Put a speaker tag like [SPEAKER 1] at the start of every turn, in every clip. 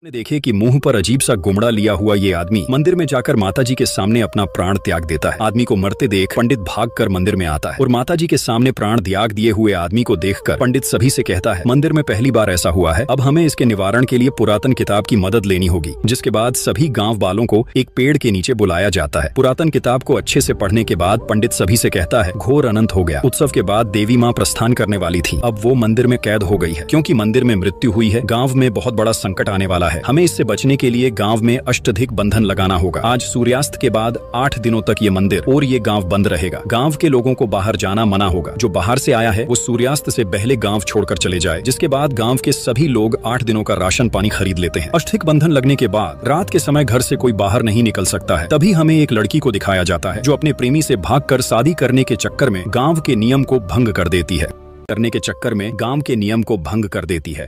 [SPEAKER 1] ने देखे कि मुंह पर अजीब सा गुमड़ा लिया हुआ ये आदमी मंदिर में जाकर माताजी के सामने अपना प्राण त्याग देता है। आदमी को मरते देख पंडित भागकर मंदिर में आता है और माताजी के सामने प्राण त्याग दिए हुए आदमी को देखकर पंडित सभी से कहता है, मंदिर में पहली बार ऐसा हुआ है, अब हमें इसके निवारण के लिए पुरातन किताब की मदद लेनी होगी। जिसके बाद सभी गाँव वालों को एक पेड़ के नीचे बुलाया जाता है। पुरातन किताब को अच्छे से पढ़ने के बाद पंडित सभी से कहता है, घोर अनंत हो गया। उत्सव के बाद देवी माँ प्रस्थान करने वाली थी, अब वो मंदिर में कैद हो गई है क्योंकि मंदिर में मृत्यु हुई है। गाँव में बहुत बड़ा संकट आने वाला है, हमें इससे बचने के लिए गांव में अष्टधिक बंधन लगाना होगा। आज सूर्यास्त के बाद 8 दिनों तक ये मंदिर और ये गांव बंद रहेगा। गांव के लोगों को बाहर जाना मना होगा। जो बाहर से आया है वो सूर्यास्त से पहले गांव छोड़कर चले जाए। जिसके बाद गांव के सभी लोग 8 दिनों का राशन पानी खरीद लेते हैं। अष्टधिक बंधन लगने के बाद रात के समय घर से कोई बाहर नहीं निकल सकता है। तभी हमें एक लड़की को दिखाया जाता है जो अपने प्रेमी से भागकर शादी करने के चक्कर में गाँव के नियम को भंग कर देती है।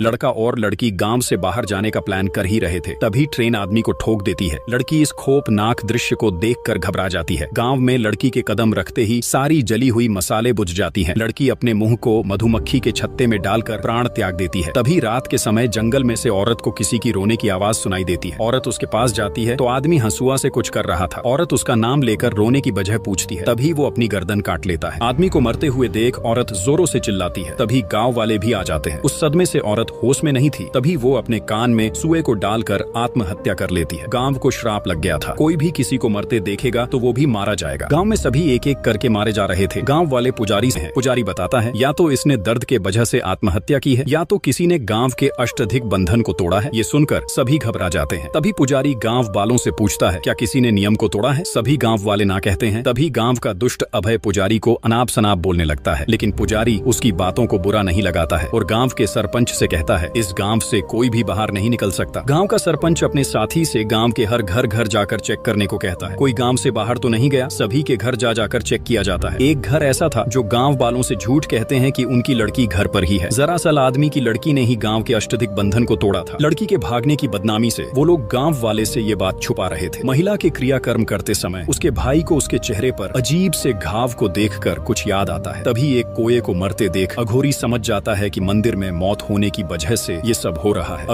[SPEAKER 1] लड़का और लड़की गांव से बाहर जाने का प्लान कर ही रहे थे, तभी ट्रेन आदमी को ठोक देती है। लड़की इस खौफनाक दृश्य को देखकर घबरा जाती है। गांव में लड़की के कदम रखते ही सारी जली हुई मसाले बुझ जाती हैं। लड़की अपने मुंह को मधुमक्खी के छत्ते में डालकर प्राण त्याग देती है। तभी रात के समय जंगल में से औरत को किसी की रोने की आवाज सुनाई देती है। औरत उसके पास जाती है तो आदमी हंसुआ से कुछ कर रहा था। औरत उसका नाम लेकर रोने की वजह पूछती है, तभी वो अपनी गर्दन काट लेता है। आदमी को मरते हुए देख औरत जोरों से चिल्लाती है। तभी गांव वाले भी आ जाते हैं। उस सदमे से औरत होश में नहीं थी, तभी वो अपने कान में सुए को डालकर आत्महत्या कर लेती है। गांव को श्राप लग गया था, कोई भी किसी को मरते देखेगा तो वो भी मारा जाएगा। गांव में सभी एक एक करके मारे जा रहे थे। गांव वाले पुजारी से हैं। पुजारी बताता है या तो इसने दर्द के वजह से आत्महत्या की है या तो किसी ने गांव के अष्टधिक बंधन को तोड़ा है। ये सुनकर सभी घबरा जाते हैं। तभी पुजारी गांव वालों से पूछता है, क्या किसी ने नियम को तोड़ा है? सभी गांव वाले ना कहते हैं। तभी गांव का दुष्ट अभय पुजारी को अनाप शनाप बोलने लगता है, लेकिन पुजारी उसकी बातों को बुरा नहीं लगाता है और गांव के सरपंच से कहता है, इस गांव से कोई भी बाहर नहीं निकल सकता। गांव का सरपंच अपने साथी से गांव के हर घर जाकर चेक करने को कहता है। कोई गांव से बाहर तो नहीं गया, सभी के घर जाकर चेक किया जाता है। एक घर ऐसा था जो गांव वालों से झूठ कहते हैं कि उनकी लड़की घर पर ही है। दरअसल आदमी की लड़की ने ही गांव के अष्टधिक बंधन को तोड़ा था। लड़की के भागने की बदनामी से वो लोग गांव वाले से ये बात छुपा रहे थे। महिला के क्रियाकर्म करते समय उसके भाई को उसके चेहरे पर अजीब से घाव को देखकर कुछ याद आता है। तभी एक कोये को मरते देख अघोरी समझ जाता है कि मंदिर में मौत होने की वजह से ये सब हो रहा है।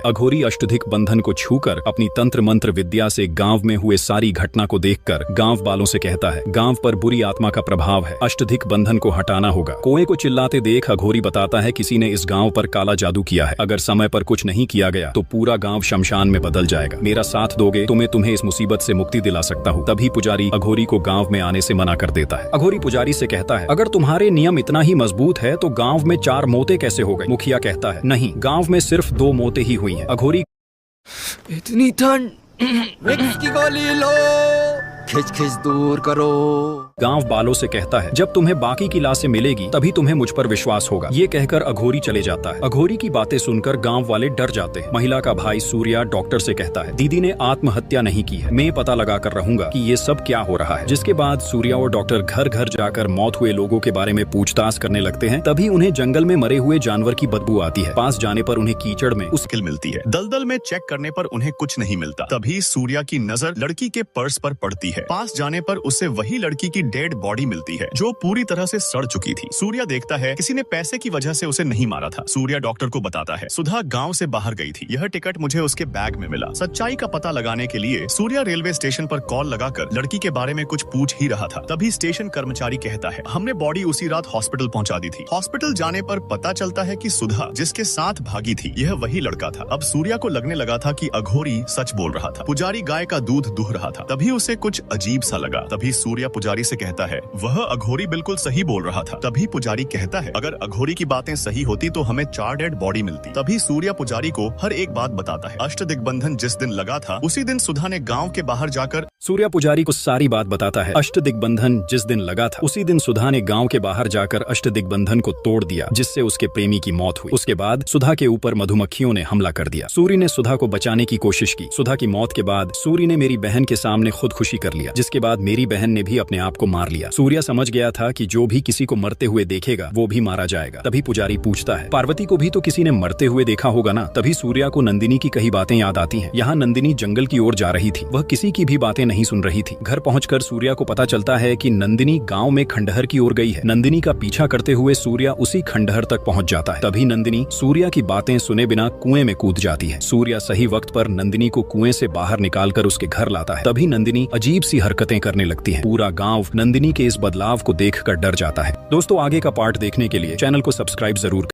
[SPEAKER 1] अघोरी अष्टधिक बंधन को छूकर अपनी तंत्र मंत्र विद्या से गांव में हुए सारी घटना को देखकर गांव वालों से कहता है, गांव पर बुरी आत्मा का प्रभाव है, अष्टधिक बंधन को हटाना होगा। कोये को चिल्लाते देख अघोरी बताता है, किसी ने इस गांव पर काला जादू किया है। अगर समय पर कुछ नहीं किया गया तो पूरा गांव शमशान में बदल जाएगा। मेरा साथ दोगे तो मैं तुम्हें इस मुसीबत से मुक्ति दिला सकता हूँ। तभी पुजारी अघोरी को गाँव में आने से मना कर देता है। अघोरी पुजारी से कहता है, अगर तुम्हारे नियम इतना ही मजबूत है तो गाँव में 4 मौतें कैसे हो गई? मुखिया कहता है, नहीं, गांव में सिर्फ 2 मौतें ही हुई हैं। अघोरी,
[SPEAKER 2] इतनी ठंड, विक्स की गोली लो, खिच खिच दूर करो।
[SPEAKER 1] गांव वालों से कहता है, जब तुम्हें बाकी की लाशें मिलेगी तभी तुम्हें मुझ पर विश्वास होगा। ये कहकर अघोरी चले जाता है। अघोरी की बातें सुनकर गांव वाले डर जाते हैं। महिला का भाई सूर्या डॉक्टर से कहता है, दीदी ने आत्महत्या नहीं की है, मैं पता लगा कर रहूंगा कि ये सब क्या हो रहा है। जिसके बाद सूर्या और डॉक्टर घर घर जाकर मौत हुए लोगों के बारे में पूछताछ करने लगते हैं। तभी उन्हें जंगल में मरे हुए जानवर की बदबू आती है। पास जाने पर उन्हें कीचड़ में
[SPEAKER 3] मुश्किल मिलती है। दलदल में चेक करने पर उन्हें कुछ नहीं मिलता। तभी सूर्या की नजर लड़की के पर्स पर पड़ती है। पास जाने पर उसे वही लड़की की डेड बॉडी मिलती है जो पूरी तरह से सड़ चुकी थी। सूर्या देखता है किसी ने पैसे की वजह से उसे नहीं मारा था। सूर्या डॉक्टर को बताता है, सुधा गांव से बाहर गई थी, यह टिकट मुझे उसके बैग में मिला। सच्चाई का पता लगाने के लिए सूर्या रेलवे स्टेशन पर कॉल लगाकर लड़की के बारे में कुछ पूछ ही रहा था। तभी स्टेशन कर्मचारी कहता है, हमने बॉडी उसी रात हॉस्पिटल पहुंचा दी थी। हॉस्पिटल जाने पर पता चलता है कि सुधा जिसके साथ भागी थी यह वही लड़का था। अब सूर्या को लगने लगा था कि अघोरी सच बोल रहा था। पुजारी गाय का दूध दूह रहा था। तभी उसे कुछ अजीब सा लगा। तभी सूर्या पुजारी से कहता है, वह अघोरी बिल्कुल सही बोल रहा था। तभी पुजारी कहता है, अगर अघोरी की बातें सही होती तो हमें 4 डेड बॉडी मिलती। तभी सूर्या पुजारी को हर एक बात बताता है। अष्टदिग्बंधन जिस दिन लगा था उसी दिन सुधा ने गांव के बाहर जाकर
[SPEAKER 1] सूर्या पुजारी को सारी बात बताता है। अष्टदिग्बंधन जिस दिन लगा था उसी दिन सुधा ने गांव के बाहर जाकर अष्टदिग्बंधन को तोड़ दिया, जिससे उसके प्रेमी की मौत हुई। उसके बाद सुधा के ऊपर मधुमक्खियों ने हमला कर दिया। सूर्य ने सुधा को बचाने की कोशिश की। सुधा की मौत मौत के बाद सूर्य ने मेरी बहन के सामने खुदकुशी कर लिया, जिसके बाद मेरी बहन ने भी अपने आप को मार लिया। सूर्या समझ गया था कि जो भी किसी को मरते हुए देखेगा वो भी मारा जाएगा। तभी पुजारी पूछता है, पार्वती को भी तो किसी ने मरते हुए देखा होगा ना? तभी सूर्या को नंदिनी की कही बातें याद आती हैं। यहाँ नंदिनी जंगल की ओर जा रही थी, वह किसी की भी बातें नहीं सुन रही थी। घर पहुंचकर सूर्या को पता चलता है कि नंदिनी गांव में खंडहर की ओर गई है। नंदिनी का पीछा करते हुए सूर्या उसी खंडहर तक पहुंच जाता है। तभी नंदिनी सूर्या की बातें सुने बिना कुएं में कूद जाती है। सूर्या सही वक्त पर नंदिनी को कुएं से बाहर निकालकर उसके घर लाता है। तभी नंदिनी अजीब सी हरकतें करने लगती है। पूरा गांव नंदिनी के इस बदलाव को देखकर डर जाता है। दोस्तों, आगे का पार्ट देखने के लिए चैनल को सब्सक्राइब जरूर